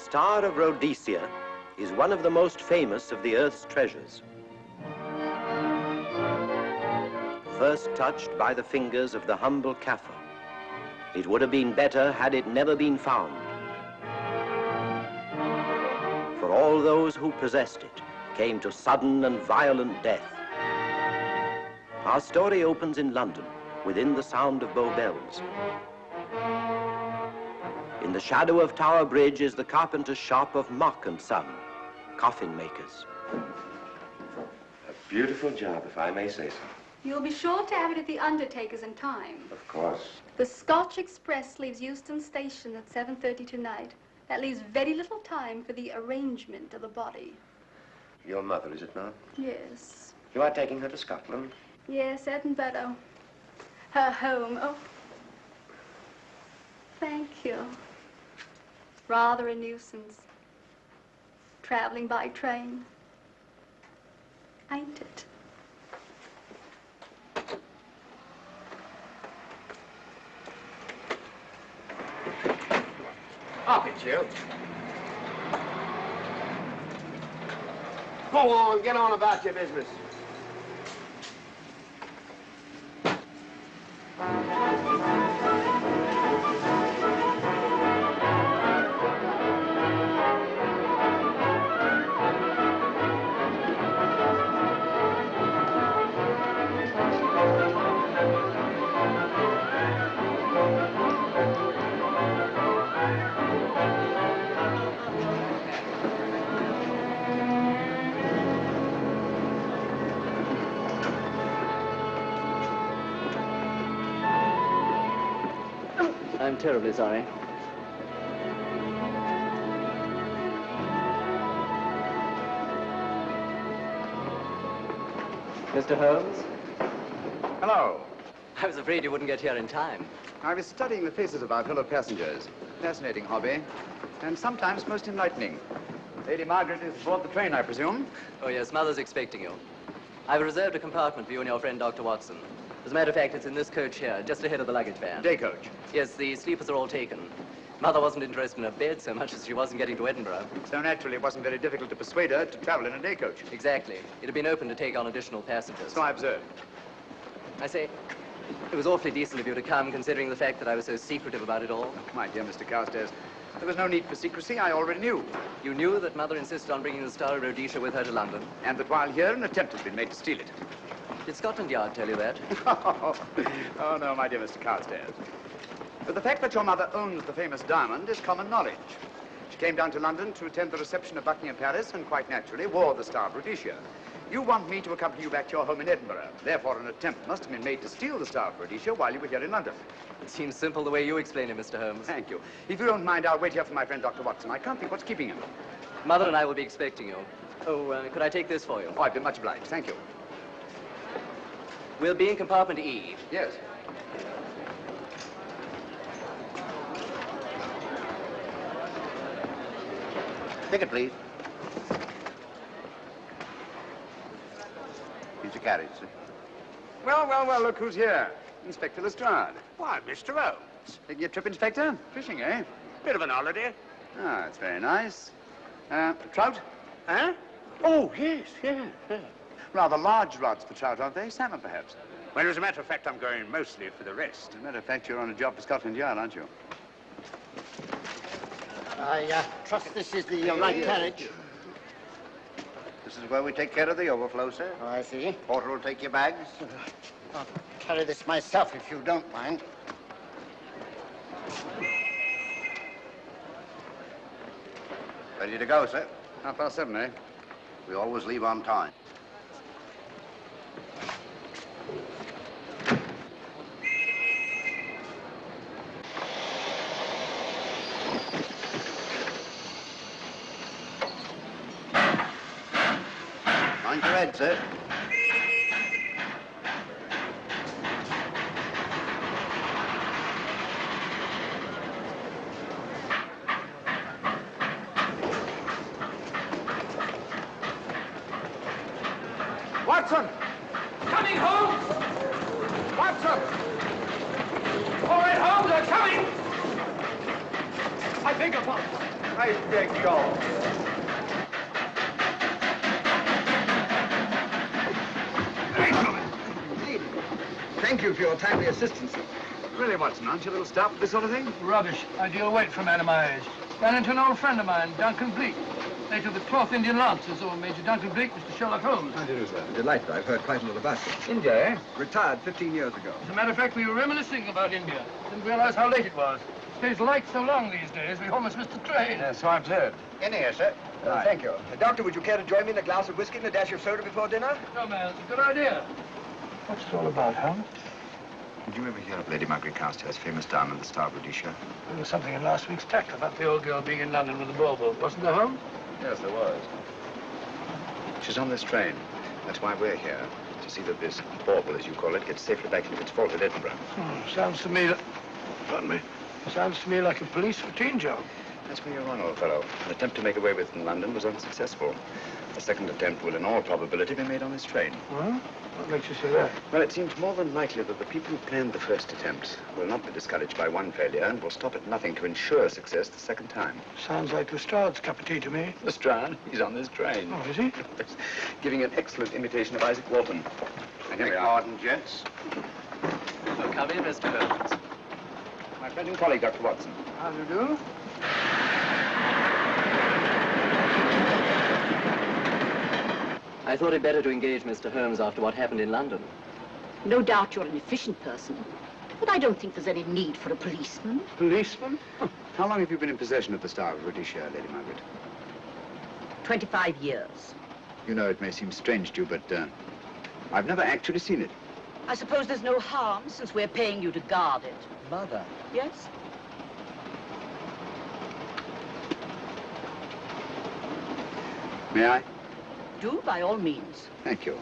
Star of Rhodesia is one of the most famous of the Earth's treasures. First touched by the fingers of the humble Kaffir, it would have been better had it never been found. For all those who possessed it came to sudden and violent death. Our story opens in London, within the sound of Bow Bells. In the shadow of Tower Bridge is the carpenter's shop of Mock and Son, coffin makers. A beautiful job, if I may say so. You'll be sure to have it at the undertaker's in time. Of course. The Scotch Express leaves Euston Station at 7:30 tonight. That leaves very little time for the arrangement of the body. Your mother, is it not? Yes. You are taking her to Scotland? Yes, Edinburgh. Her home. Oh. Thank you. Rather a nuisance. Traveling by train. Ain't it? Up it, you. Go on, get on about your business. I'm terribly sorry. Mr. Holmes? Hello. I was afraid you wouldn't get here in time. I was studying the faces of our fellow passengers. Fascinating hobby, and sometimes most enlightening. Lady Margaret is aboard the train, I presume? Oh, yes, Mother's expecting you. I've reserved a compartment for you and your friend, Dr. Watson. As a matter of fact, it's in this coach here, just ahead of the luggage van. Day coach? Yes, the sleepers are all taken. Mother wasn't interested in a bed so much as she wasn't getting to Edinburgh. So naturally, it wasn't very difficult to persuade her to travel in a day coach. Exactly. It had been open to take on additional passengers. So I observed. I say, it was awfully decent of you to come, considering the fact that I was so secretive about it all. My dear Mr. Carstairs, there was no need for secrecy. I already knew. You knew that Mother insisted on bringing the Star of Rhodesia with her to London? And that while here, an attempt has been made to steal it. Did Scotland Yard tell you that? Oh, no, my dear Mr. Carstairs. But the fact that your mother owns the famous diamond is common knowledge. She came down to London to attend the reception of Buckingham Palace and quite naturally wore the Star of Rhodesia. You want me to accompany you back to your home in Edinburgh. Therefore, an attempt must have been made to steal the Star of Rhodesia while you were here in London. It seems simple the way you explain it, Mr. Holmes. Thank you. If you don't mind, I'll wait here for my friend, Dr. Watson. I can't think what's keeping him. Mother and I will be expecting you. Oh, could I take this for you? Oh, I've been much obliged. Thank you. We'll be in compartment E. Yes. Ticket, please. Here's your carriage, sir. Well, look who's here. Inspector Lestrade. Why, Mr. Holmes. Taking a trip, Inspector? Fishing, eh? Bit of an holiday. Ah, that's very nice. Trout? Huh? Oh, yes. Rather large rods for trout, aren't they? Salmon, perhaps? Well, as a matter of fact, I'm going mostly for the rest. As a matter of fact, you're on a job for Scotland Yard, aren't you? I trust this is the right carriage. This is where we take care of the overflow, sir. Oh, I see. Porter will take your bags. I'll carry this myself if you don't mind. Ready to go, sir? 7:30, eh? We always leave on time. Mind your head, sir. Watson! Coming, Holmes! Watson! All right, Holmes, they're coming! I beg your pardon. I beg you. Indeed. Thank you for your timely assistance. Really, Watson, aren't you a little stout for this sort of thing? Rubbish. Ideal weight for a man of my age. Ran into an old friend of mine, Duncan Bleak. Late of the 12th Indian Lancers, or Major Duncan Bleak, Mr. Sherlock Holmes. How do you do, sir? Delighted. I've heard quite a lot about you. India, eh? Retired 15 years ago. As a matter of fact, we were reminiscing about India. Didn't realize how late it was. Stays light so long these days, we almost missed the train. Yes, so I've heard. In here, sir. Thank you. Doctor, would you care to join me in a glass of whiskey and a dash of soda before dinner? No, man, it's a good idea. What's it all about, Holmes? Did you ever hear of Lady Margaret Carstairs' famous diamond, the Star of Rhodesia? There was something in last week's tack about the old girl being in London with a bauble, wasn't there, Holmes? Yes, there was. She's on this train. That's why we're here. To see that this bauble, as you call it, gets safely back into its vault at Edinburgh. Sounds to me pardon me. Sounds to me like a police routine job. That's where you're on, old fellow. An attempt to make away with in London was unsuccessful. A second attempt will, in all probability, be made on this train. Huh? What makes you say that? Well, it seems more than likely that the people who planned the first attempt will not be discouraged by one failure and will stop at nothing to ensure success the second time. Sounds like Lestrade's cup of tea to me. Lestrade, he's on this train. Oh, is he? Giving an excellent imitation of Isaac Walton. And here we are. Pardon, gents. So come in, Mr. Holmes. My friend and colleague, Dr. Watson. How do you do? I thought it better to engage Mr. Holmes after what happened in London. No doubt you're an efficient person, but I don't think there's any need for a policeman. Policeman? How long have you been in possession of the Star of Rhodesia, Lady Margaret? 25 years. You know, it may seem strange to you, but I've never actually seen it. I suppose there's no harm since we're paying you to guard it. Mother. Yes? May I? Do, by all means. Thank you.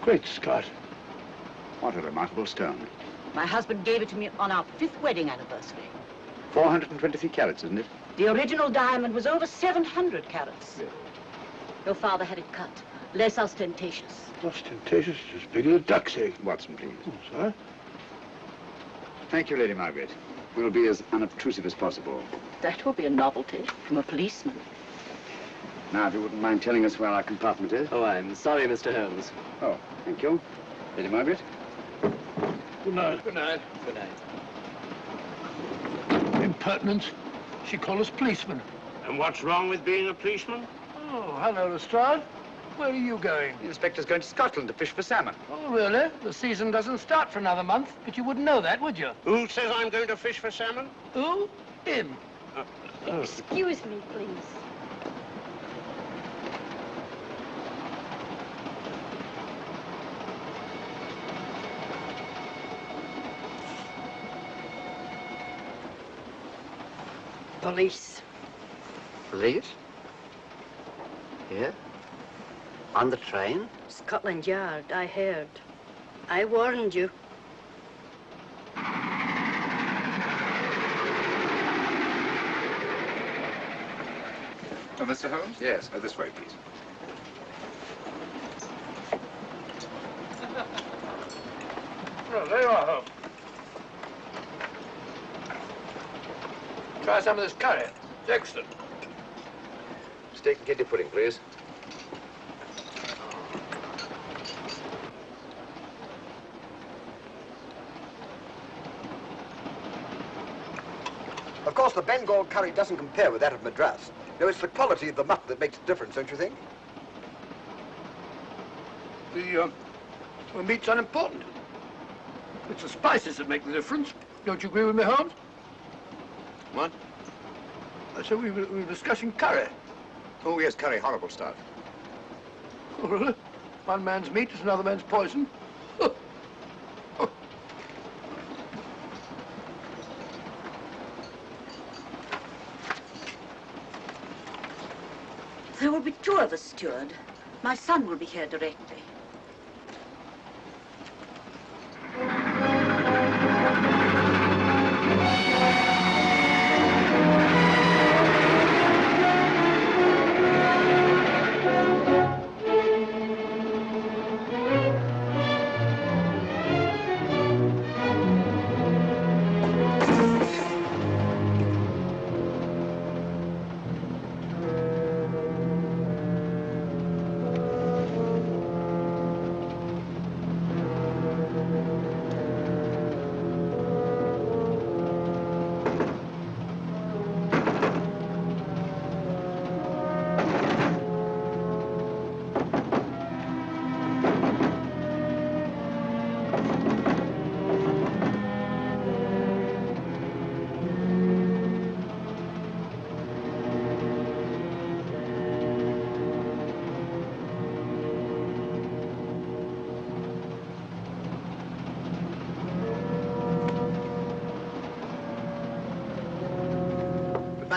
Great Scott. What a remarkable stone. My husband gave it to me on our 5th wedding anniversary. 423 carats, isn't it? The original diamond was over 700 carats. Yes. Your father had it cut, less ostentatious. Ostentatious, as big as a duck's egg. Watson, please. Oh, sir? Thank you, Lady Margaret. We'll be as unobtrusive as possible. That will be a novelty from a policeman. Now, if you wouldn't mind telling us where our compartment is. Oh, I'm sorry, Mr. Holmes. Oh, thank you. Lady Margaret? Good night. Good night. Good night. Impertinence. She called us policemen. And what's wrong with being a policeman? Oh, hello, Lestrade. Where are you going? The inspector's going to Scotland to fish for salmon. Oh, really? The season doesn't start for another month, but you wouldn't know that, would you? Who says I'm going to fish for salmon? Who? Him. Excuse me, please. Police. Police? Here? On the train? Scotland Yard, I heard. I warned you. Oh, Mr. Holmes? Yes, this way, please. Oh, there you are, Holmes. Try some of this curry. It's excellent. Steak and kidney pudding, please. Of course, the Bengal curry doesn't compare with that of Madras. No, it's the quality of the mutt that makes the difference, don't you think? The meat's unimportant. It's the spices that make the difference. Don't you agree with me, Holmes? What? I said we were discussing curry. Oh, yes, curry, horrible stuff. Oh, really? One man's meat is another man's poison. There will be 2 of us, steward. My son will be here directly.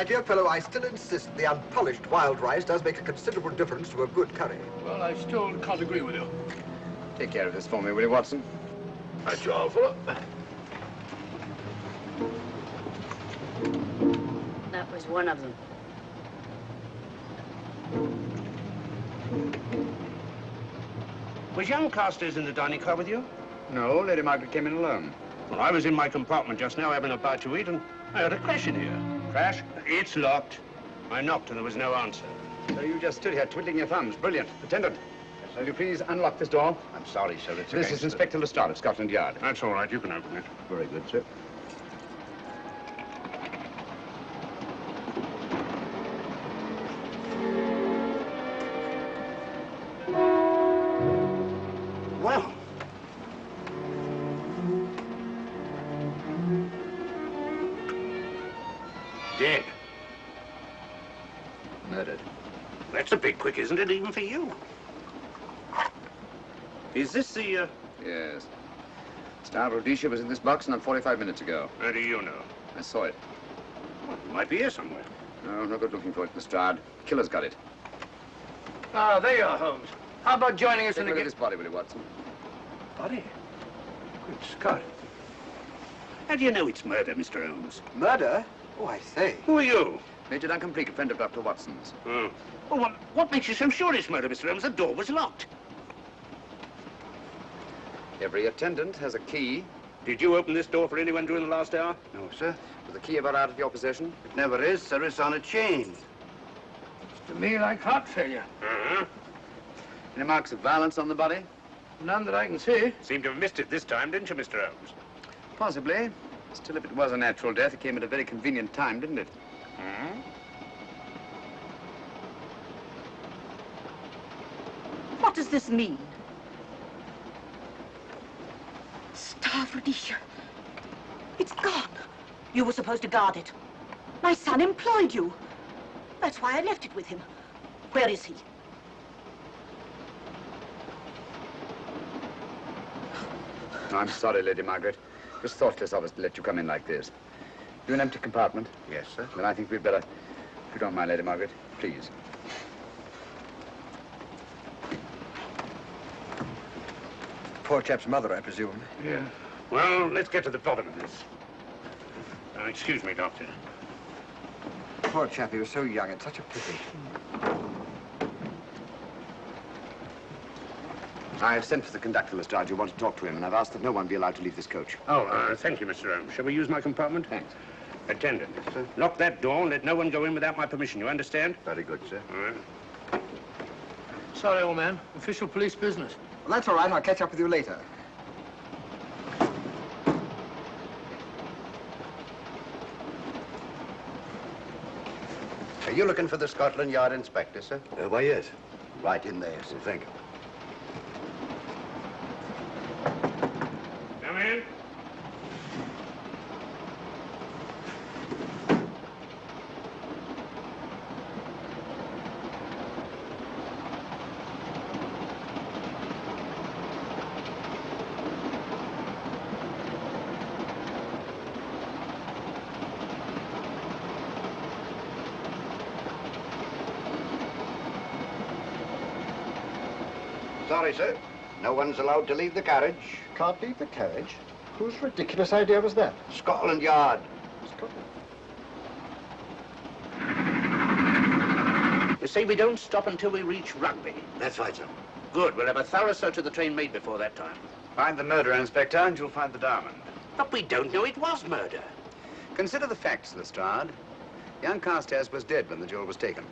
my dear fellow, I still insist the unpolished wild rice does make a considerable difference to a good curry. Well, I still can't agree with you. Take care of this for me, will you, Watson? That's your fault. That was one of them. Was young Carstairs in the dining car with you? No, Lady Margaret came in alone. Well, I was in my compartment just now having a bite to eat, and I heard a crash in here. Crash? It's locked. I knocked and there was no answer. So you just stood here twiddling your thumbs. Brilliant. Attendant, will you please unlock this door? I'm sorry, sir. It's This is Inspector Lestrade of Scotland Yard. That's all right. You can open it. Very good, sir. Well, Dead. Murdered. That's a bit quick, isn't it, even for you? Is this the, Yes. Star Rhodesia was in this box not 45 minutes ago. How do you know? I saw it. Well, it might be here somewhere. No, no good looking for it, Lestrade. Killer's got it. Ah, there you are, Holmes. How about joining us Take in a look the... at this body, will you, Watson? Body? Good Scott. How do you know it's murder, Mr. Holmes? Murder? Oh, I say. Who are you? Major Duncan Bleak, a friend of Dr. Watson's. Oh. Well, what makes you so sure it's murder, Mr. Holmes? The door was locked. Every attendant has a key. Did you open this door for anyone during the last hour? no, sir. Was the key ever out of your possession? It never is, sir. It's on a chain. Looks to me like heart failure. Uh-huh. Any marks of violence on the body? None that I can see. Seemed to have missed it this time, didn't you, Mr. Holmes? Possibly. Still, if it was a natural death, it came at a very convenient time, didn't it? Hmm? What does this mean? Star Rhodesia. It's gone. You were supposed to guard it. My son employed you. That's why I left it with him. Where is he? I'm sorry, Lady Margaret. It was thoughtless of us to let you come in like this. You an empty compartment? Yes, sir. Then I think we'd better, if you don't mind, Lady Margaret, please. Poor chap's mother, I presume. Yeah. Well, let's get to the bottom of this. Excuse me, Doctor. Poor chap, he was so young. It's such a pity. I've sent for the conductor, Lestrade. You want to talk to him, and I've asked that no one be allowed to leave this coach. Oh, thank you, Mr. Holmes. Shall we use my compartment? Thanks. Attendant, lock that door and let no one go in without my permission. You understand? Very good, sir. All right. Sorry, old man. Official police business. Well, that's all right. I'll catch up with you later. Are you looking for the Scotland Yard inspector, sir? Why, yes. Right in there, sir. Thank you. Come in. Sorry, sir. No one's allowed to leave the carriage. Can't leave the carriage? Whose ridiculous idea was that? Scotland Yard. You say we don't stop until we reach Rugby. That's right, sir. Good. We'll have a thorough search of the train made before that time. Find the murderer, Inspector, and you'll find the diamond. But we don't know it was murder. Consider the facts, Lestrade. Young Carstairs was dead when the jewel was taken.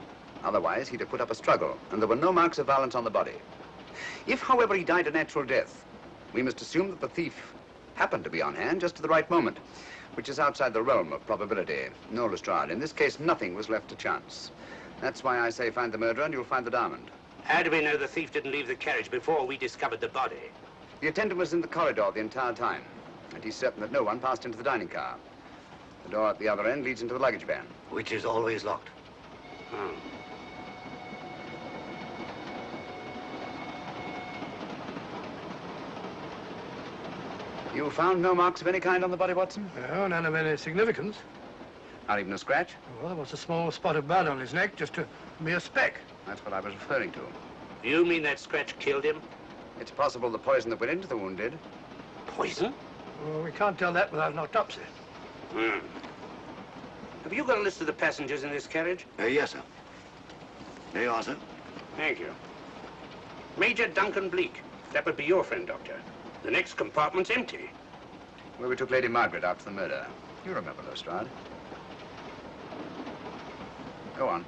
Otherwise, he'd have put up a struggle, and there were no marks of violence on the body. If, however, he died a natural death, we must assume that the thief happened to be on hand just at the right moment, which is outside the realm of probability. No, Lestrade, in this case, nothing was left to chance. That's why I say find the murderer and you'll find the diamond. How do we know the thief didn't leave the carriage before we discovered the body? The attendant was in the corridor the entire time, and he's certain that no one passed into the dining car. The door at the other end leads into the luggage van. Which is always locked. Oh. You found no marks of any kind on the body, Watson? No, none of any significance. Not even a scratch? Well, there was a small spot of blood on his neck, just a mere speck. That's what I was referring to. You mean that scratch killed him? It's possible the poison that went into the wound did. Poison? Well, we can't tell that without an autopsy. Have you got a list of the passengers in this carriage? Yes, sir. There you are, sir. Thank you. Major Duncan Bleak. That would be your friend, Doctor. The next compartment's empty. Where we took Lady Margaret after the murder. You remember Lestrade. Go on.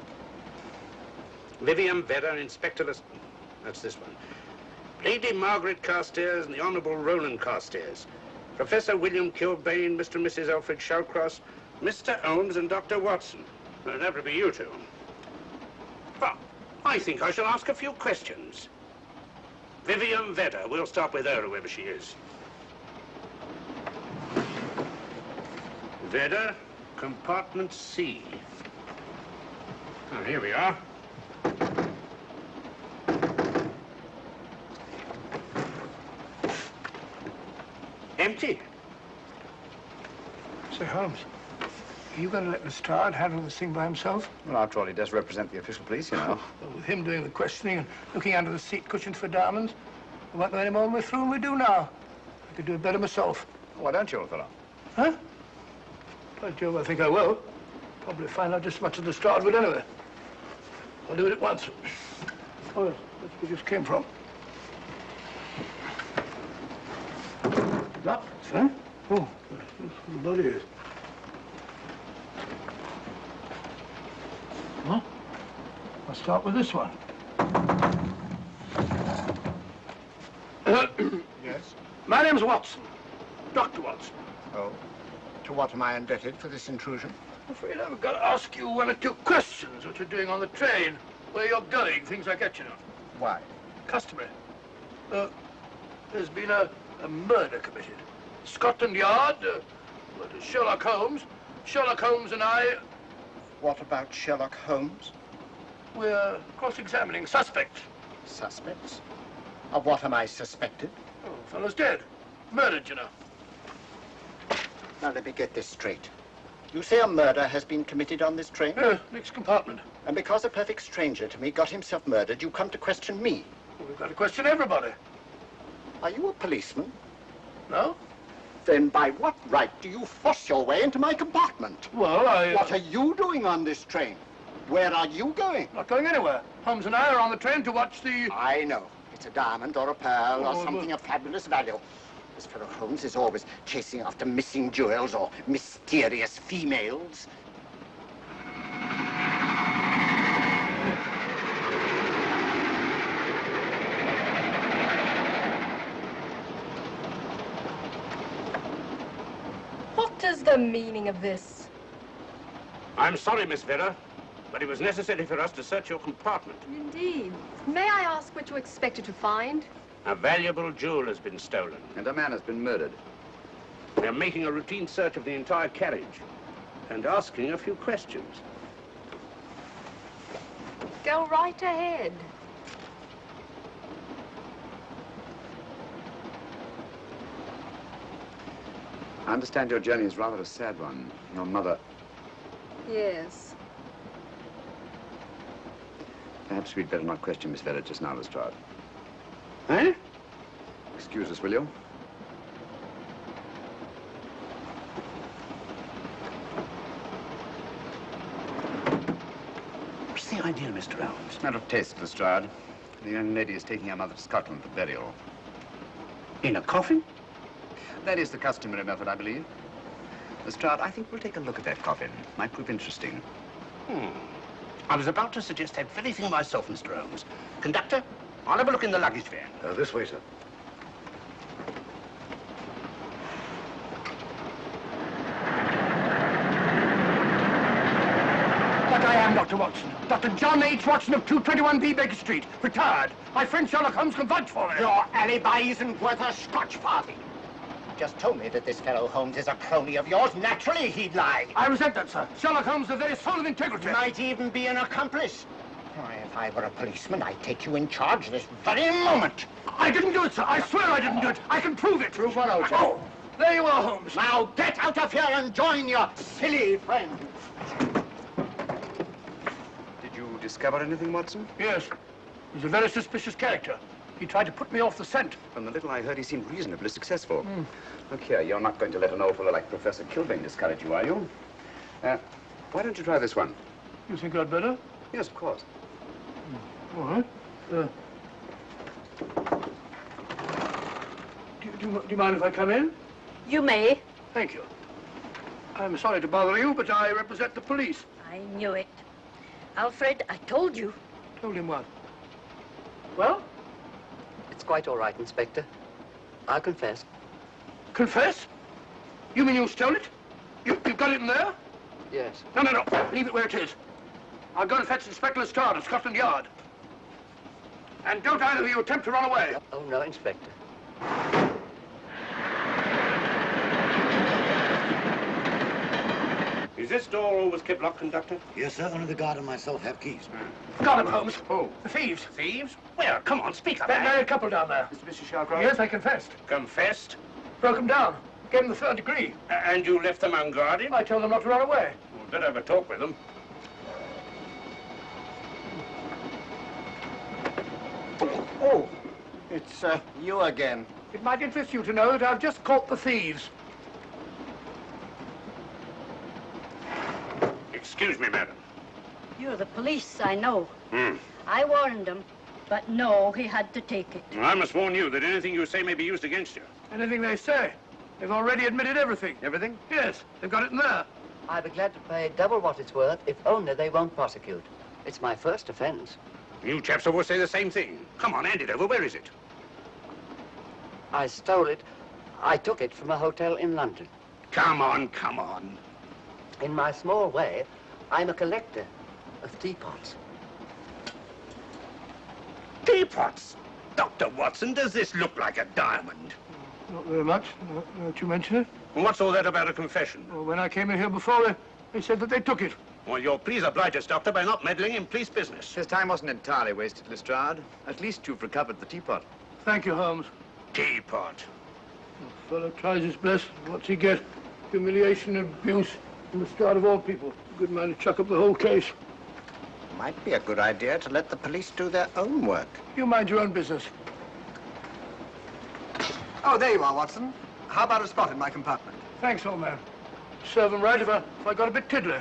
Vivian Vedder, Inspector That's this one. Lady Margaret Carstairs and the Honourable Roland Carstairs. Professor William Kilbane, Mr. and Mrs. Alfred Shawcross, Mr. Holmes and Dr. Watson. That would be you two. Well, I think I shall ask a few questions. Vivian Vedder, we'll start with her, whoever she is. Vedder, compartment C. Oh, here we are. Empty. Say, Holmes, are you going to let Lestrade handle this thing by himself? Well, after all, he does represent the official police, you know. Well, with him doing the questioning and looking under the seat cushions for diamonds, we won't know any more when we're through than we do now. I could do it better myself. Why don't you, old fellow? Huh? By Jove, I think I will. Probably find out just as much as Lestrade would anyway. I'll do it at once. Oh, yes, that's where we just came from. Locked, huh? Oh, the body is. Huh? I'll start with this one. Yes? My name's Watson. Dr. Watson. Oh. To what am I indebted for this intrusion? I'm afraid I've got to ask you one or two questions. What you're doing on the train, where you're going, things like that, you know. Why? Customary. There's been a murder committed. Scotland Yard, Sherlock Holmes. Sherlock Holmes and I... What about Sherlock Holmes? We're cross-examining suspects. Suspects? Of what am I suspected? Oh, the fellow's dead. Murdered, you know. Now, let me get this straight. You say a murder has been committed on this train? Next compartment. And because a perfect stranger to me got himself murdered, you come to question me? Well, we've got to question everybody. Are you a policeman? No? Then by what right do you force your way into my compartment? Well, What are you doing on this train? Where are you going? Not going anywhere. Holmes and I are on the train to watch the... I know. It's a diamond or a pearl or something of fabulous value. This fellow Holmes is always chasing after missing jewels or mysterious females. What is the meaning of this? I'm sorry, Miss Vedder, but it was necessary for us to search your compartment. Indeed. May I ask what you expected to find? A valuable jewel has been stolen. And a man has been murdered. We're making a routine search of the entire carriage and asking a few questions. Go right ahead. I understand your journey is rather a sad one. Your mother... Yes. Perhaps we'd better not question Miss Vedder just now, Lestrade. Eh? Excuse us, will you? What's the idea, Mr. Holmes? Matter of taste, Lestrade. The young lady is taking her mother to Scotland for burial. In a coffin? That is the customary method, I believe. Lestrade, I think we'll take a look at that coffin. Might prove interesting. I was about to suggest that very thing myself, Mr. Holmes. Conductor, I'll have a look in the luggage van. This way, sir. But I am Dr. Watson. Dr. John H. Watson of 221B Baker Street. Retired. My friend Sherlock Holmes can vouch for me. Your alibi isn't worth a Scotch farthing. You just told me that this fellow Holmes is a crony of yours. Naturally, he'd lie. I resent that, sir. Sherlock Holmes is the very soul of integrity. Might even be an accomplice. Why, if I were a policeman, I'd take you in charge this very moment. I didn't do it, sir. I swear I didn't do it. I can prove it. Prove what, old chap? Oh, There you are, Holmes. Now get out of here and join your silly friends. Did you discover anything, Watson? Yes. He's a very suspicious character. He tried to put me off the scent. From the little I heard, he seemed reasonably successful. Look here, you're not going to let an old fellow like Professor Kilbane discourage you, are you? Why don't you try this one? You think I'd better? Yes, of course. All right. Do you mind if I come in? You may. Thank you. I'm sorry to bother you, but I represent the police. I knew it. Alfred, I told you. Told him what? Well? It's quite all right, Inspector. I'll confess. Confess? You mean you stole it? You've got it in there? Yes. No. Leave it where it is. I'll go and fetch Inspector Lestrade at Scotland Yard. And don't either of you attempt to run away. Oh, no, Inspector. Is this door always kept locked, Conductor? Yes, sir. Only the guard and myself have keys. Got him, Holmes. Who? The thieves. Thieves? Where? Come on, speak up. That married couple down there. Mr. Shawcross? Yes, I confessed. Confessed? Broke them down. Gave them the 3rd degree. And you left them unguarded? I told them not to run away. Well, better have a talk with them. Oh, it's you again. It might interest you to know that I've just caught the thieves. Excuse me, madam. You're the police, I know. Hmm. I warned him, but no, he had to take it. Well, I must warn you that anything you say may be used against you. Anything they say. They've already admitted everything. Everything? Yes, they've got it in there. I'd be glad to pay double what it's worth if only they won't prosecute. It's my first offense. You chaps always say the same thing. Come on, hand it over. Where is it? I stole it. I took it from a hotel in London. Come on, come on. In my small way, I'm a collector of teapots. Teapots? Dr. Watson, does this look like a diamond? Not very much, now that you mention it. And what's all that about a confession? Well, when I came in here before, they said that they took it. Well, you'll please oblige us, Doctor, by not meddling in police business. His time wasn't entirely wasted, Lestrade. At least you've recovered the teapot. Thank you, Holmes. Teapot. The fellow tries his best. What's he get? Humiliation and abuse from the start of all people. A good man to chuck up the whole case. Might be a good idea to let the police do their own work. You mind your own business. Oh, there you are, Watson. How about a spot in my compartment? Thanks, old man. Serve them right if I got a bit tiddly.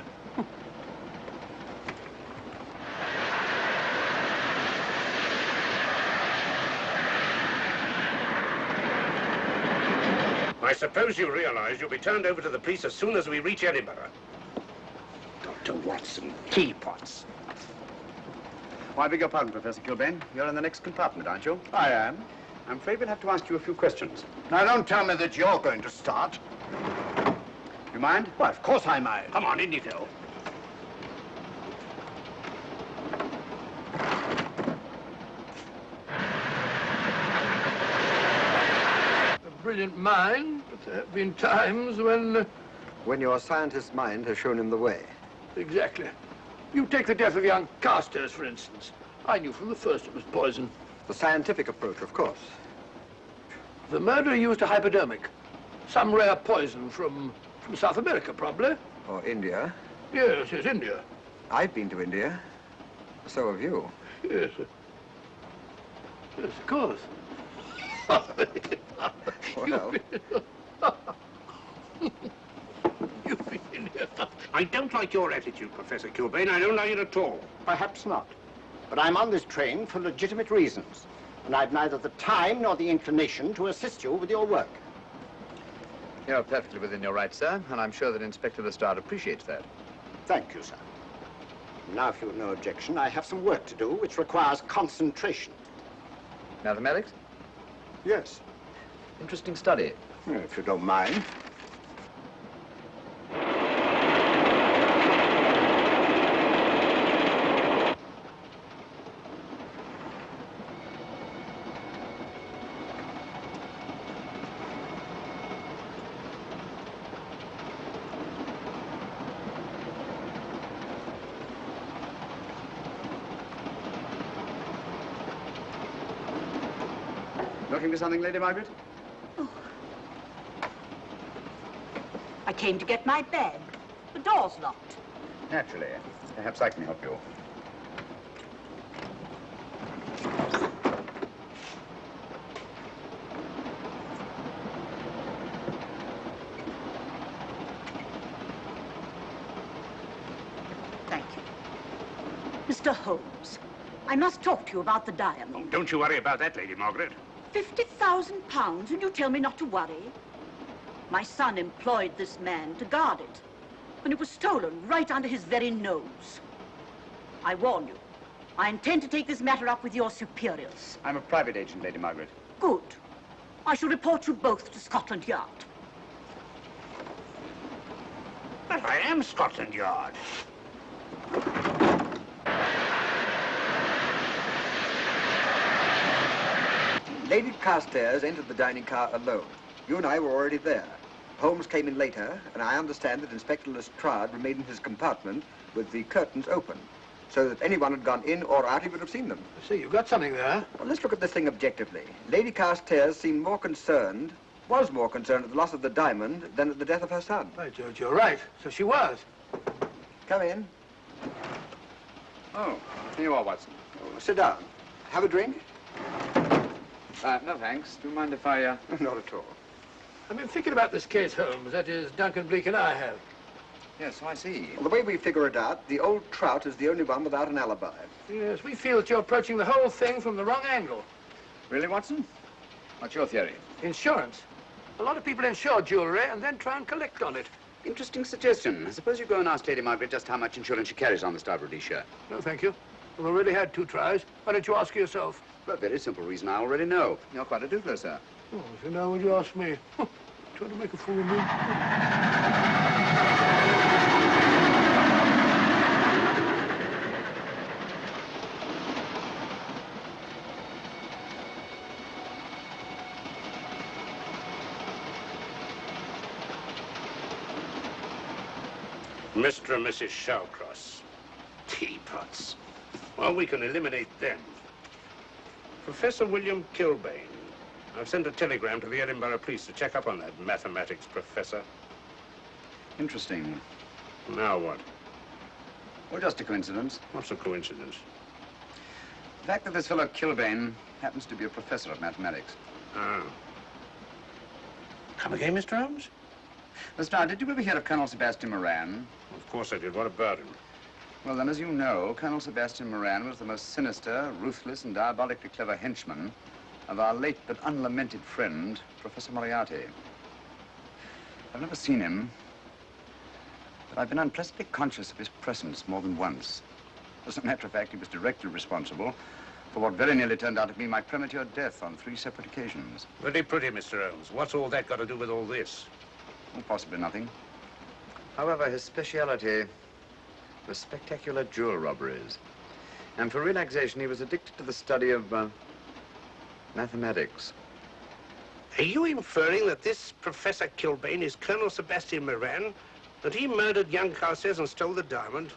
I suppose you realize you'll be turned over to the police as soon as we reach Edinburgh. Dr. Watson, teapots. Oh, I beg your pardon, Professor Kilbane. You're in the next compartment, aren't you? I am. I'm afraid we'll have to ask you a few questions. Now, don't tell me that you're going to start. You mind? Why, of course I mind. Come on, in you go. A brilliant mind, but there have been times when... When your scientist's mind has shown him the way. Exactly. You take the death of young Carstairs, for instance. I knew from the first it was poison. The scientific approach, of course. The murderer used a hypodermic. Some rare poison from South America, probably. Or India. Yes, India. I've been to India. So have you. Yes. Yes, of course. Well, You've been in here. I don't like your attitude, Professor Kilbane. I don't like it at all. Perhaps not. But I'm on this train for legitimate reasons. And I've neither the time nor the inclination to assist you with your work. You're perfectly within your rights, sir, and I'm sure that Inspector Lestrade appreciates that. Thank you, sir. Now, if you've no objection, I have some work to do which requires concentration. Mathematics? Yes. Interesting study. If you don't mind. Looking for something, Lady Margaret? Oh. I came to get my bag. The door's locked. Naturally. Perhaps I can help you. Thank you. Mr. Holmes, I must talk to you about the diamond. Oh, don't you worry about that, Lady Margaret. £50,000 and you tell me not to worry? My son employed this man to guard it, and it was stolen right under his very nose. I warn you, I intend to take this matter up with your superiors. I'm a private agent, Lady Margaret. Good. I shall report you both to Scotland Yard. But I am Scotland Yard. Lady Carstairs entered the dining car alone. You and I were already there. Holmes came in later, and I understand that Inspector Lestrade remained in his compartment with the curtains open, so that anyone had gone in or out, he would have seen them. I see, you've got something there. Well, let's look at this thing objectively. Lady Carstairs seemed more concerned, was more concerned at the loss of the diamond than at the death of her son. By George, you're right. So she was. Come in. Oh, here you are, Watson. Oh, sit down. Have a drink? No, thanks. Do you mind if I, Not at all. I've been thinking about this case, Holmes. That is, Duncan Bleak and I have. Yes, so I see. Well, the way we figure it out, the old trout is the only one without an alibi. Yes, we feel that you're approaching the whole thing from the wrong angle. Really, Watson? What's your theory? Insurance. A lot of people insure jewelry and then try and collect on it. Interesting suggestion. I suppose you go and ask Lady Margaret just how much insurance she carries on the Star Rhodesia. No, thank you. We've already had 2 tries. Why don't you ask her yourself? For a very simple reason I already know. You're quite a doodler, sir. Oh, so now would you ask me? Trying to make a fool of me. Mr. and Mrs. Shawcross. Teapots. Well, we can eliminate them. Professor William Kilbane. I've sent a telegram to the Edinburgh police to check up on that mathematics professor. Interesting. Now what? Well, just a coincidence. What's a coincidence? The fact that this fellow Kilbane happens to be a professor of mathematics. Ah. Come again, Mr. Holmes? Lestrade, did you ever hear of Colonel Sebastian Moran? Of course I did. What about him? Well, then, as you know, Colonel Sebastian Moran was the most sinister, ruthless, and diabolically clever henchman of our late but unlamented friend, Professor Moriarty. I've never seen him, but I've been unpleasantly conscious of his presence more than once. As a matter of fact, he was directly responsible for what very nearly turned out to be my premature death on 3 separate occasions. Very pretty, Mr. Holmes. What's all that got to do with all this? Well, possibly nothing. However, his speciality was spectacular jewel robberies. And for relaxation, he was addicted to the study of mathematics. Are you inferring that this Professor Kilbane is Colonel Sebastian Moran? That he murdered young Carstairs and stole the diamond?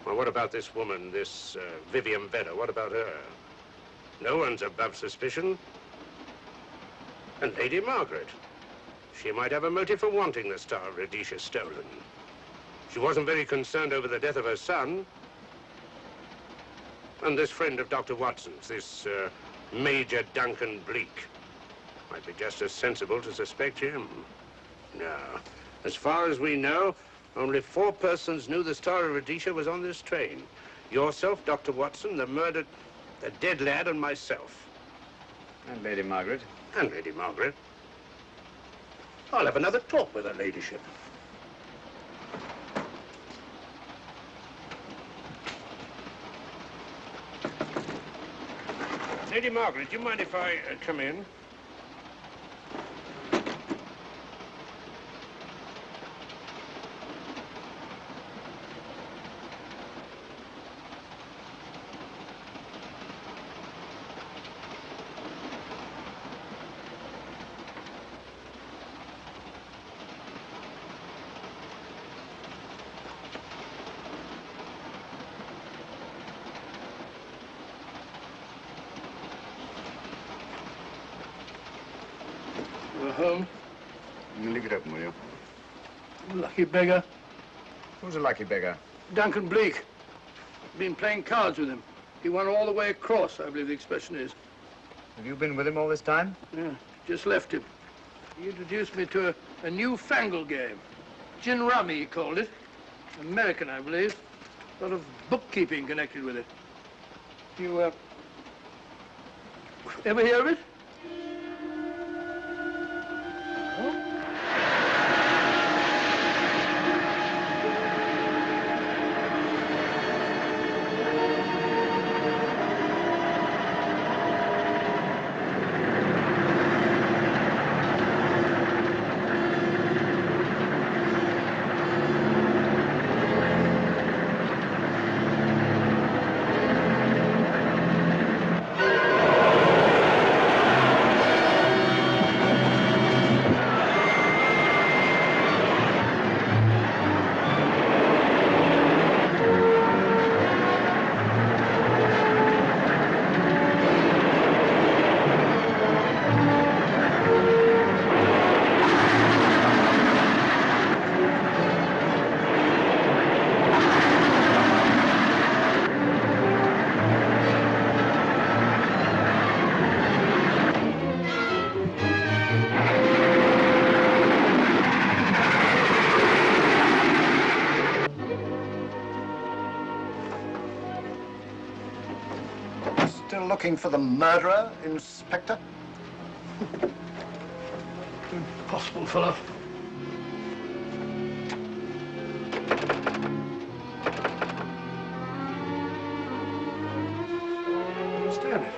Well, what about this woman, this Vivian Vedder? What about her? No one's above suspicion. And Lady Margaret. She might have a motive for wanting the Star of Rhodesia stolen. She wasn't very concerned over the death of her son. And this friend of Dr. Watson's, this Major Duncan Bleak, might be just as sensible to suspect him. No. As far as we know, only 4 persons knew the Star of Rhodesia was on this train. Yourself, Dr. Watson, the murdered, the dead lad, and myself. And Lady Margaret. And Lady Margaret. I'll have another talk with her ladyship. Lady Margaret, do you mind if I come in? Home? Leave it open, will you? Lucky beggar. Who's a lucky beggar? Duncan Bleak. Been playing cards with him. He won all the way across, I believe the expression is. Have you been with him all this time? Yeah, just left him. He introduced me to a newfangled game. Gin rummy, he called it. American, I believe. A lot of bookkeeping connected with it. You, ever hear of it? Still looking for the murderer, Inspector? Impossible, fellow. Understand it.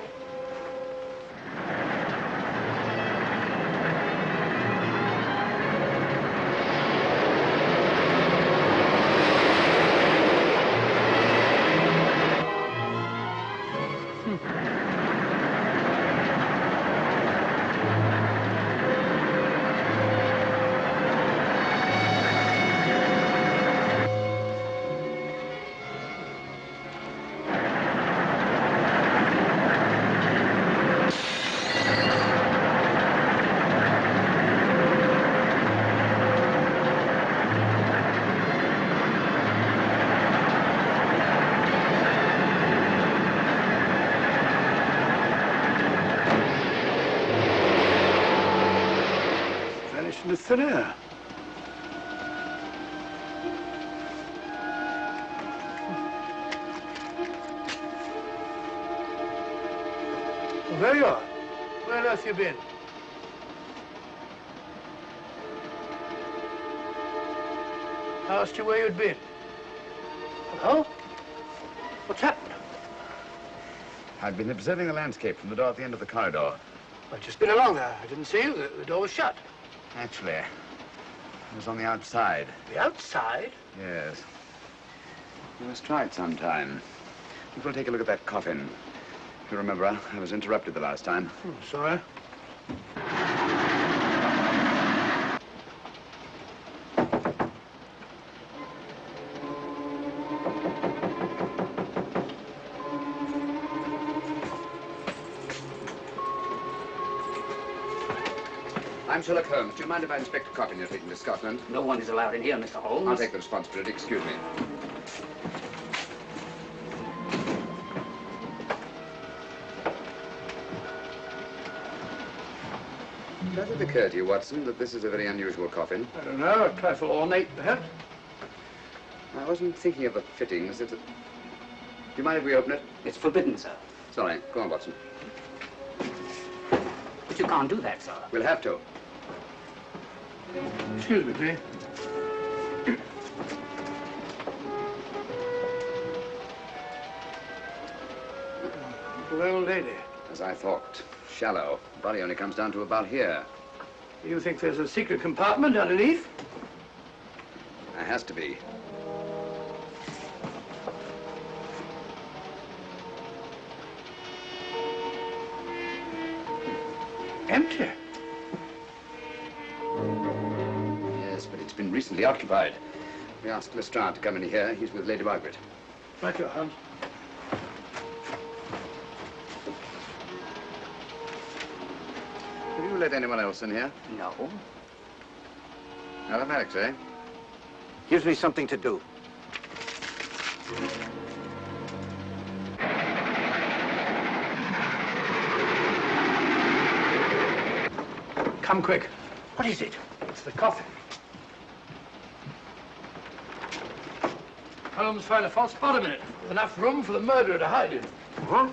Vanished into thin air. Well, there you are. Where on earth you been? I asked you where you'd been. Hello? What's happened? I've been observing the landscape from the door at the end of the corridor. I've just been along there. I didn't see you. The door was shut. Actually, I was on the outside. The outside? Yes. We must try it sometime. We'll take a look at that coffin. If you remember, I was interrupted the last time. Sorry. I'm Sherlock Holmes. Do you mind if I inspect a coffin you're taking to Scotland? No one is allowed in here, Mr. Holmes. I'll take the responsibility. Excuse me. Does it occur to you, Watson, that this is a very unusual coffin? I don't know. A trifle ornate, perhaps. I wasn't thinking of the fittings. Do you mind if we open it? It's forbidden, sir. Sorry. Go on, Watson. But you can't do that, sir. We'll have to. Excuse me, please. Little old lady. As I thought. Shallow. Body only comes down to about here. You think there's a secret compartment underneath? There has to be. Empty. Yes, but it's been recently occupied. We asked Lestrade to come in here. He's with Lady Margaret. Right, your Holmes. Have you let anyone else in here? No. Mathematics, eh? Gives me something to do. Come quick. What is it? It's the coffin. Holmes found a false bottom in it, with enough room for the murderer to hide in. Huh?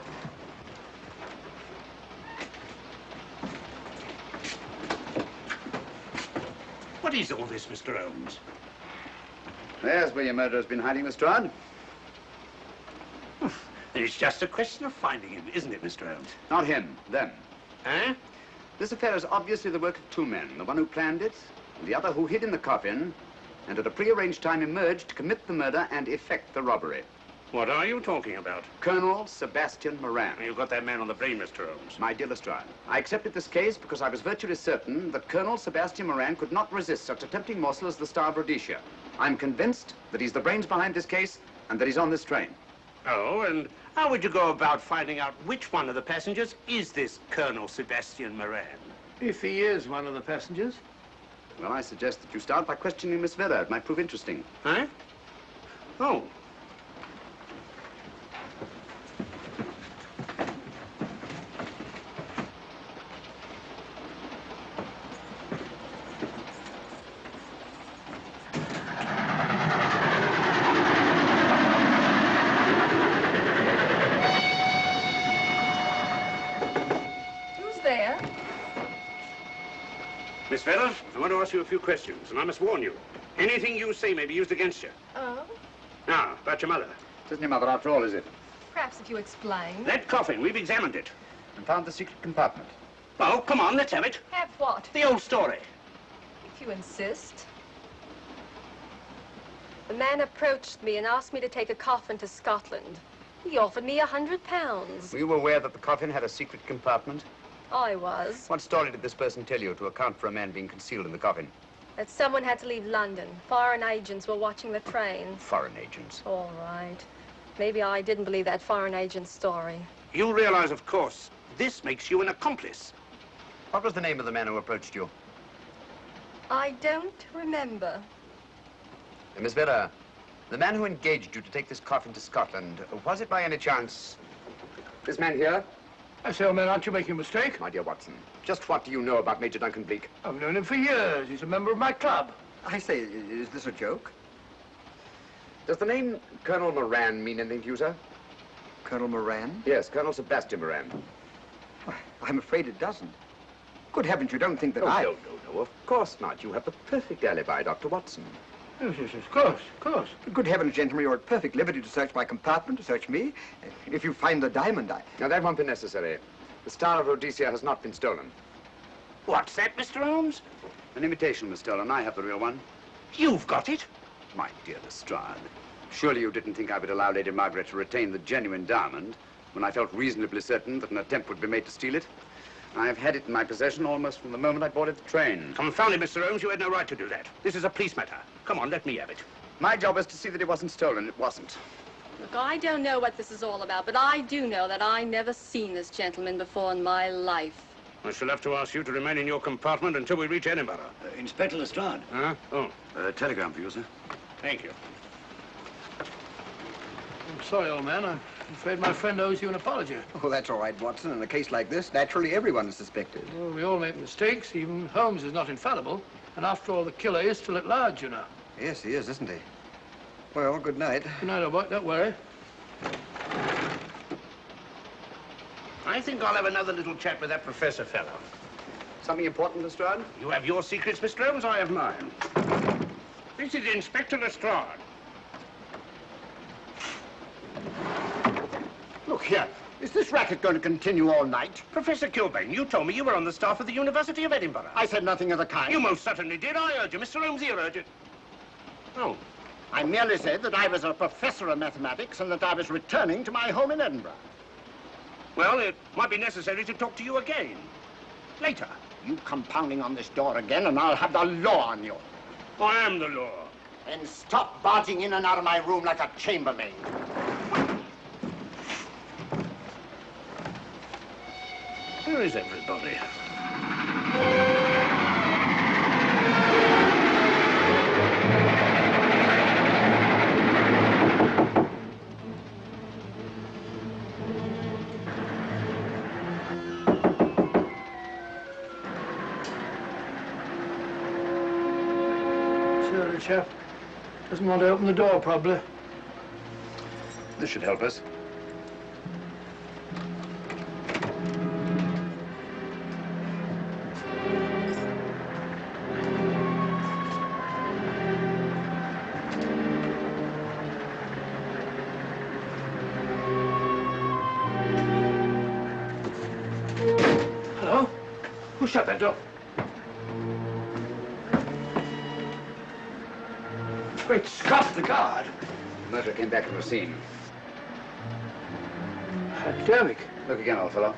What is all this, Mr. Holmes? There's where your murderer's been hiding, Lestrade. It's just a question of finding him, isn't it, Mr. Holmes? Not him, them. Eh? This affair is obviously the work of two men, the one who planned it, and the other who hid in the coffin, and at a prearranged time emerged to commit the murder and effect the robbery. What are you talking about? Colonel Sebastian Moran. You've got that man on the brain, Mr. Holmes. My dear Lestrade, I accepted this case because I was virtually certain that Colonel Sebastian Moran could not resist such a tempting morsel as the Star of Rhodesia. I'm convinced that he's the brains behind this case and that he's on this train. Oh, and how would you go about finding out which one of the passengers is this Colonel Sebastian Moran? If he is one of the passengers. Well, I suggest that you start by questioning Miss Vera. It might prove interesting. Huh? Oh. Miss Vera, I want to ask you a few questions, and I must warn you. Anything you say may be used against you. Oh? Now, about your mother. It isn't your mother after all, is it? Perhaps if you explain. That coffin, we've examined it. And found the secret compartment. Oh, come on, let's have it. Have what? The old story. If you insist. The man approached me and asked me to take a coffin to Scotland. He offered me £100. Were you aware that the coffin had a secret compartment? I was. What story did this person tell you to account for a man being concealed in the coffin? That someone had to leave London. Foreign agents were watching the train. Foreign agents? All right. Maybe I didn't believe that foreign agent story. You realize, of course, this makes you an accomplice. What was the name of the man who approached you? I don't remember. Miss Vera, the man who engaged you to take this coffin to Scotland, was it by any chance this man here? I say, old man, aren't you making a mistake? My dear Watson, just what do you know about Major Duncan Bleak? I've known him for years. He's a member of my club. I say, is this a joke? Does the name Colonel Moran mean anything to you, sir? Colonel Moran? Yes, Colonel Sebastian Moran. Why, I'm afraid it doesn't. Good heavens, you don't think that I... No, of course not. You have the perfect alibi, Dr. Watson. Yes, of course, of course. Good heavens, gentlemen, you're at perfect liberty to search my compartment, to search me. If you find the diamond, Now, that won't be necessary. The Star of Rhodesia has not been stolen. What's that, Mr. Holmes? An imitation was stolen. I have the real one. You've got it? My dear Lestrade, surely you didn't think I would allow Lady Margaret to retain the genuine diamond when I felt reasonably certain that an attempt would be made to steal it? I have had it in my possession almost from the moment I boarded the train. Confound it, Mr. Holmes, you had no right to do that. This is a police matter. Come on, let me have it. My job is to see that it wasn't stolen. It wasn't. Look, I don't know what this is all about, but I do know that I never seen this gentleman before in my life. I shall have to ask you to remain in your compartment until we reach Edinburgh. Inspector Lestrade. Huh? Oh. Telegram for you, sir. Thank you. I'm sorry, old man. I'm afraid my friend owes you an apology. Oh, that's all right, Watson. In a case like this, naturally everyone is suspected. Well, we all make mistakes. Even Holmes is not infallible. And after all, the killer is still at large, you know. Yes, he is, isn't he? Well, good night. Good night, old boy. Don't worry. I think I'll have another little chat with that professor fellow. Something important, Lestrade? You have your secrets, Mr. Holmes, I have mine. This is Inspector Lestrade. Look here. Is this racket going to continue all night? Professor Kilbane, you told me you were on the staff of the University of Edinburgh. I said nothing of the kind. You most certainly did. I urge you. Mr. Holmes here urged you. Oh. I merely said that I was a professor of mathematics and that I was returning to my home in Edinburgh. Well, it might be necessary to talk to you again. Later. You come pounding on this door again and I'll have the law on you. I am the law. And stop barging in and out of my room like a chambermaid. Where is everybody? Sure, the chap doesn't want to open the door, probably. This should help us. Hello? Who shut that door? Great Scott, the guard. The murderer came back from the scene. Academic. Look again, old fellow.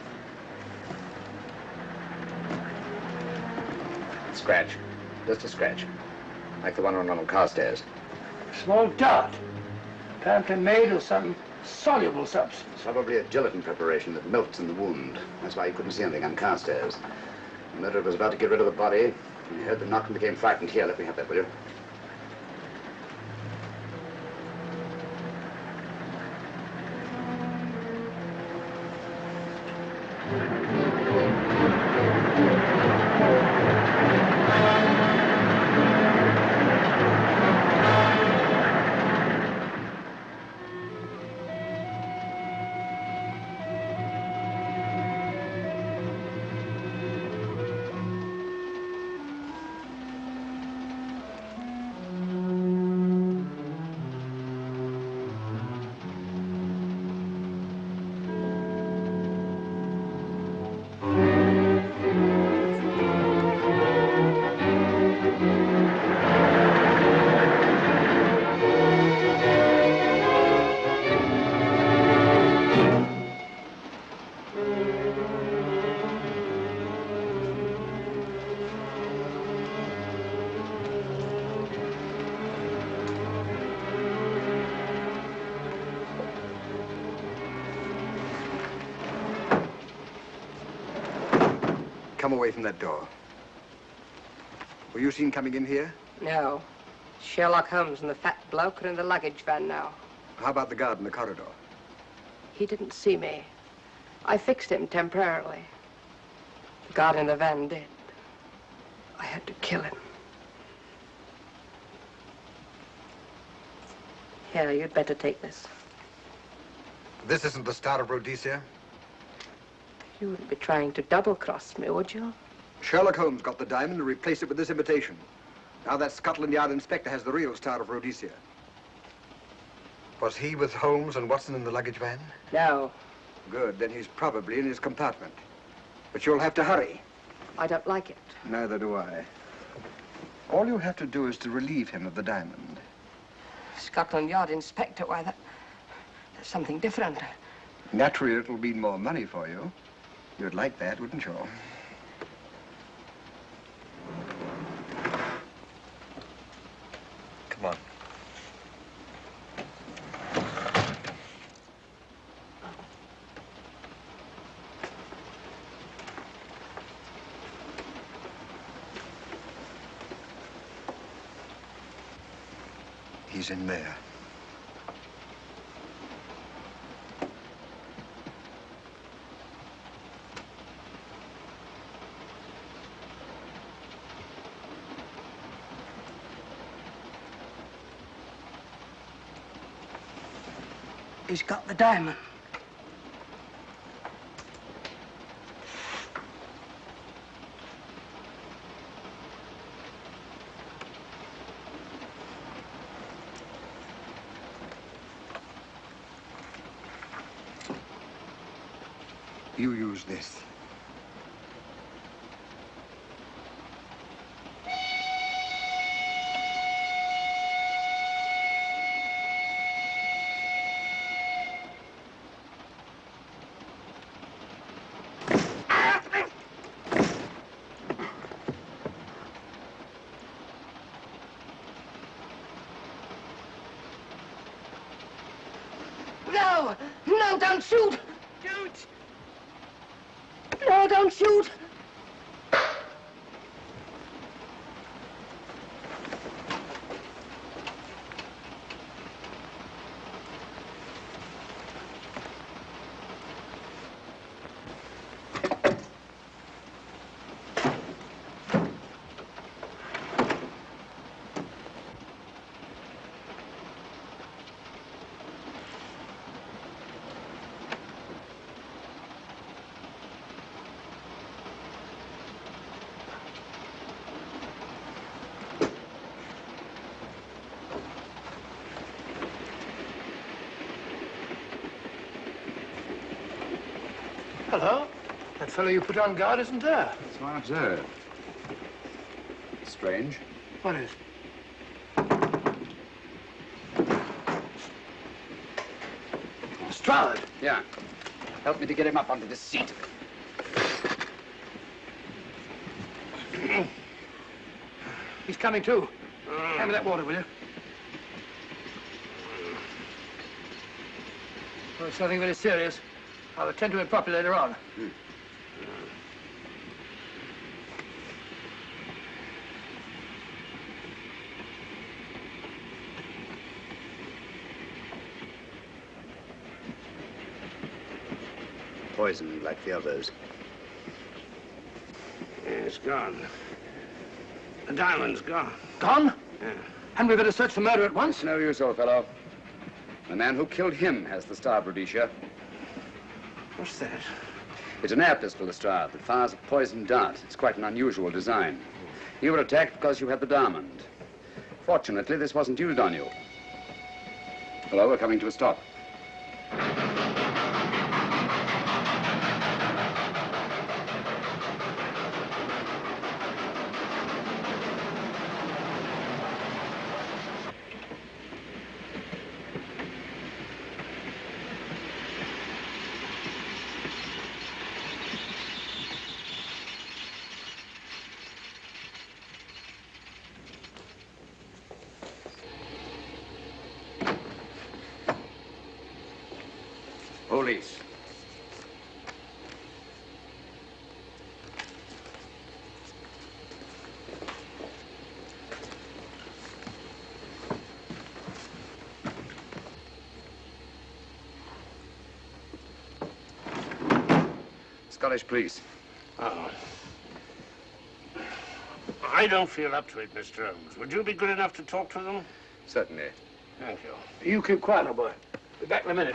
Scratch. Just a scratch. Like the one on Ronald Carstairs. Small dot. Apparently made of some soluble substance. Probably a gelatin preparation that melts in the wound. That's why you couldn't see anything on Carstairs. The murderer was about to get rid of the body. He heard the knock and became frightened. Here, let me have that, will you? Come away from that door. Were you seen coming in here? No. Sherlock Holmes and the fat bloke are in the luggage van now. How about the guard in the corridor? He didn't see me. I fixed him temporarily. The guard in the van did. I had to kill him. Here, you'd better take this. This isn't the Star of Rhodesia? You wouldn't be trying to double-cross me, would you? Sherlock Holmes got the diamond and replaced it with this imitation. Now that Scotland Yard inspector has the real Star of Rhodesia. Was he with Holmes and Watson in the luggage van? No. Good, then he's probably in his compartment. But you'll have to hurry. I don't like it. Neither do I. All you have to do is to relieve him of the diamond. Scotland Yard inspector, why, that's something different. Naturally, it'll mean more money for you. You'd like that, wouldn't you? Come on. He's in there. He's got the diamond. You use this. No! No, don't shoot! Shoot! No, don't shoot! Hello. That fellow you put on guard isn't there. So I observe. Strange. What is? Stroud. Yeah. Help me to get him up onto this seat. He's coming too. Hand me that water, will you? Well, it's nothing very serious. I'll attend to it properly later on. Poisoned like the others. Yeah, it's gone. The diamond's gone. Gone? Yeah. Hadn't we better search for murder at once? It's no use, old fellow. The man who killed him has the star, Rhodesia. What's that? It's an air pistol, Lestrade, that fires a poison dart. It's quite an unusual design. You were attacked because you had the diamond. Fortunately, this wasn't used on you. Hello, we're coming to a stop. Police. Scottish police. Oh. I don't feel up to it, Mr. Holmes. Would you be good enough to talk to them? Certainly. Thank you. You keep quiet, old boy. Be back in a minute.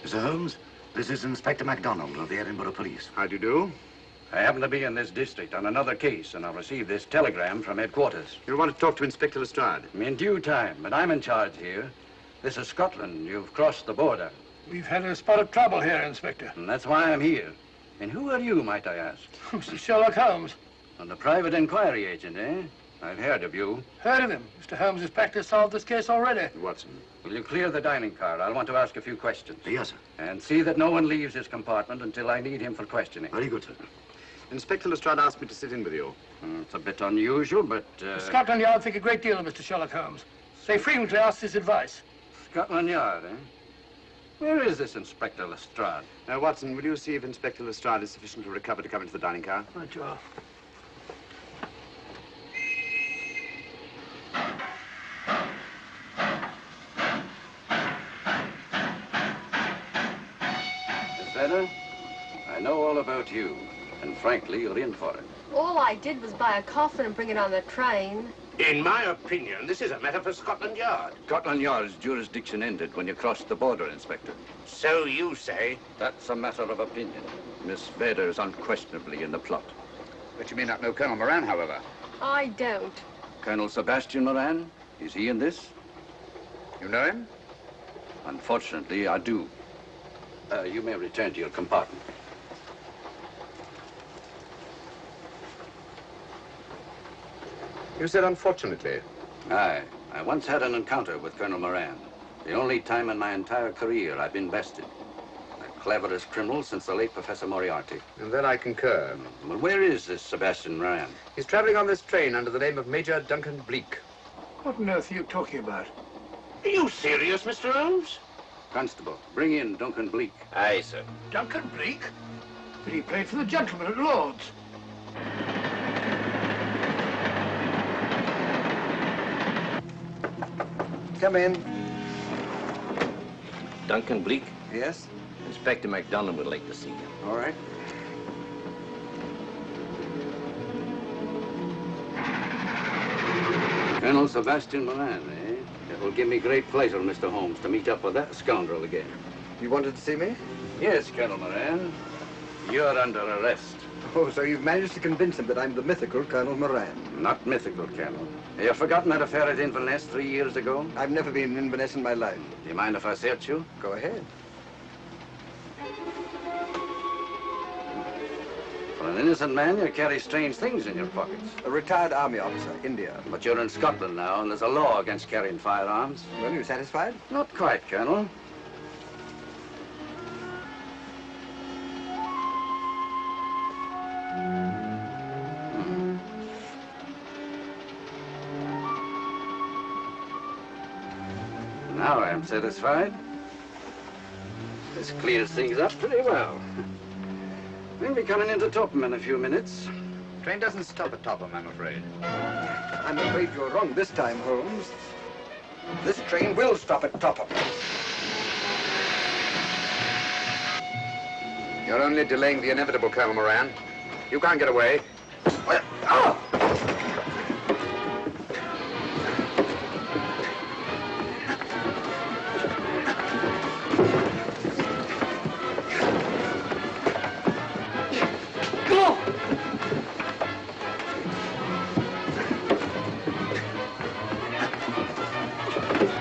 Mr. Holmes, this is Inspector MacDonald of the Edinburgh Police. How do you do? I happen to be in this district on another case, and I'll receive this telegram from headquarters. You want to talk to Inspector Lestrade? In due time, but I'm in charge here. This is Scotland. You've crossed the border. We've had a spot of trouble here, Inspector. And that's why I'm here. And who are you, might I ask? Mr. Sherlock Holmes. And the private inquiry agent, eh? I've heard of you. Heard of him. Mr. Holmes has practically solved this case already. Watson. Will you clear the dining car? I'll want to ask a few questions. Yes, sir. And see that no one leaves his compartment until I need him for questioning. Very good, sir. Inspector Lestrade asked me to sit in with you. It's a bit unusual, but... Scotland Yard think a great deal of Mr. Sherlock Holmes. They frequently ask his advice. Scotland Yard, eh? Where is this Inspector Lestrade? Now, Watson, will you see if Inspector Lestrade is sufficient to recover to come into the dining car? Right, you are. Miss Vedder, I know all about you, and frankly, you're in for it. All I did was buy a coffin and bring it on the train. In my opinion, this is a matter for Scotland Yard. Scotland Yard's jurisdiction ended when you crossed the border, Inspector. So you say? That's a matter of opinion. Miss Vedder is unquestionably in the plot. But you may not know Colonel Moran, however. I don't. Colonel Sebastian Moran, is he in this? You know him? Unfortunately, I do. You may return to your compartment. You said unfortunately. Aye. I once had an encounter with Colonel Moran. The only time in my entire career I've been bested. The cleverest criminal since the late Professor Moriarty. And then I concur. Well, where is this Sebastian Moran? He's traveling on this train under the name of Major Duncan Bleak. What on earth are you talking about? Are you serious, Mr. Holmes? Constable, bring in Duncan Bleak. Aye, sir. Duncan Bleak? But he played for the gentleman at Lord's. Come in. Duncan Bleak? Yes? Inspector MacDonald would like to see you. All right. Colonel Sebastian Moran, eh? It will give me great pleasure, Mr. Holmes, to meet up with that scoundrel again. You wanted to see me? Yes, Colonel Moran. You're under arrest. Oh, so you've managed to convince him that I'm the mythical Colonel Moran. Not mythical, Colonel. You've forgotten that affair at Inverness 3 years ago? I've never been in Inverness in my life. Do you mind if I search you? Go ahead. For an innocent man, you carry strange things in your pockets. A retired army officer, India. But you're in Scotland now, and there's a law against carrying firearms. Well, you satisfied? Not quite, Colonel. Now I'm satisfied. This clears things up pretty well. We'll be coming into Topham in a few minutes. Train doesn't stop at Topham, I'm afraid. I'm afraid you're wrong this time, Holmes. This train will stop at Topham. You're only delaying the inevitable, Colonel Moran. You can't get away.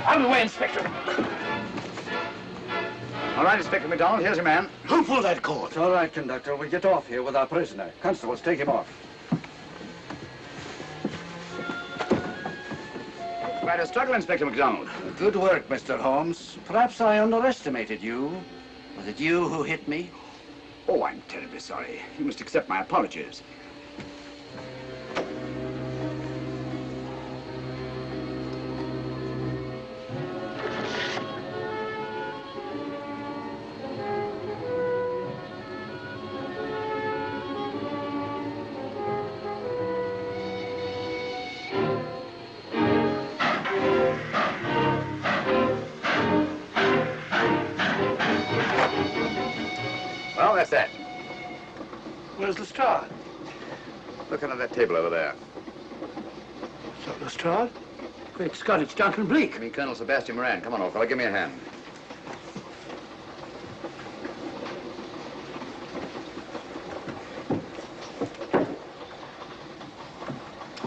Out of the way, Inspector. All right, Inspector MacDonald, here's your man. Who pulled that cord? It's all right, conductor. We'll get off here with our prisoner. Constables, take him off. Quite a struggle, Inspector MacDonald. Good work, Mr. Holmes. Perhaps I underestimated you. Was it you who hit me? Oh, I'm terribly sorry. You must accept my apologies. Well, that's that. Where's Lestrade? Look under that table over there. Is that Lestrade? Great Scott, it's Duncan Bleak. I mean, Colonel Sebastian Moran. Come on, old fella, give me a hand.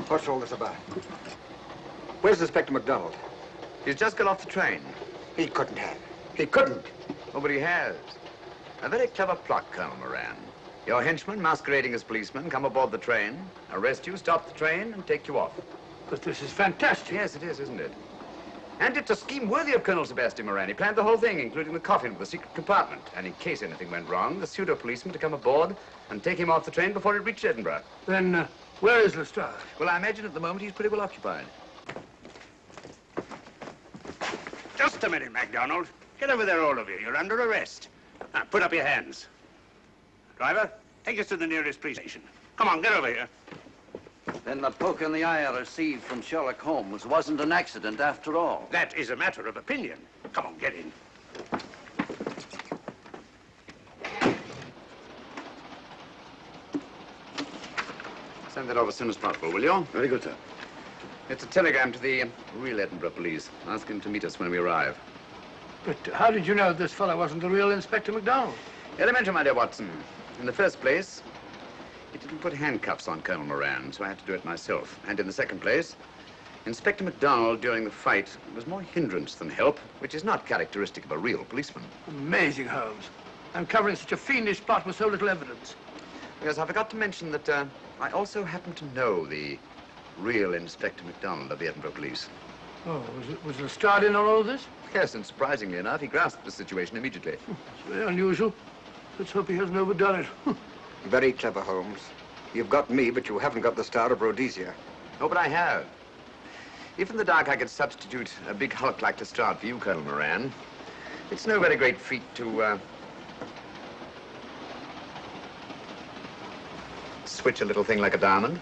What's all this about? Where's Inspector MacDonald? He's just got off the train. He couldn't have. He couldn't. Oh, but he has. A very clever plot, Colonel Moran. Your henchmen, masquerading as policemen, come aboard the train, arrest you, stop the train, and take you off. But this is fantastic. Yes, it is, isn't it? And it's a scheme worthy of Colonel Sebastian Moran. He planned the whole thing, including the coffin with the secret compartment. And in case anything went wrong, the pseudo-policeman to come aboard and take him off the train before it reached Edinburgh. Then, where is Lestrade? Well, I imagine at the moment he's pretty well occupied. Just a minute, MacDonald. Get over there, all of you. You're under arrest. Now, put up your hands. Driver, take us to the nearest police station. Come on, get over here. Then the poke in the eye I received from Sherlock Holmes wasn't an accident after all. That is a matter of opinion. Come on, get in. Send that over as soon as possible, will you? Very good, sir. It's a telegram to the real Edinburgh police. Ask him to meet us when we arrive. But how did you know this fellow wasn't the real Inspector MacDonald? Elementary, my dear Watson. In the first place, he didn't put handcuffs on Colonel Moran, so I had to do it myself. And in the second place, Inspector MacDonald, during the fight, was more hindrance than help, which is not characteristic of a real policeman. Amazing, Holmes. I'm covering such a fiendish plot with so little evidence. Yes, I forgot to mention that I also happen to know the real Inspector MacDonald of the Edinburgh police. Oh, was Lestrade in on all of this? Yes, and surprisingly enough, he grasped the situation immediately. It's very unusual. Let's hope he hasn't overdone it. Very clever, Holmes. You've got me, but you haven't got the Star of Rhodesia. Oh, but I have. If in the dark I could substitute a big hulk like Lestrade for you, Colonel Moran, it's no very great feat to, switch a little thing like a diamond.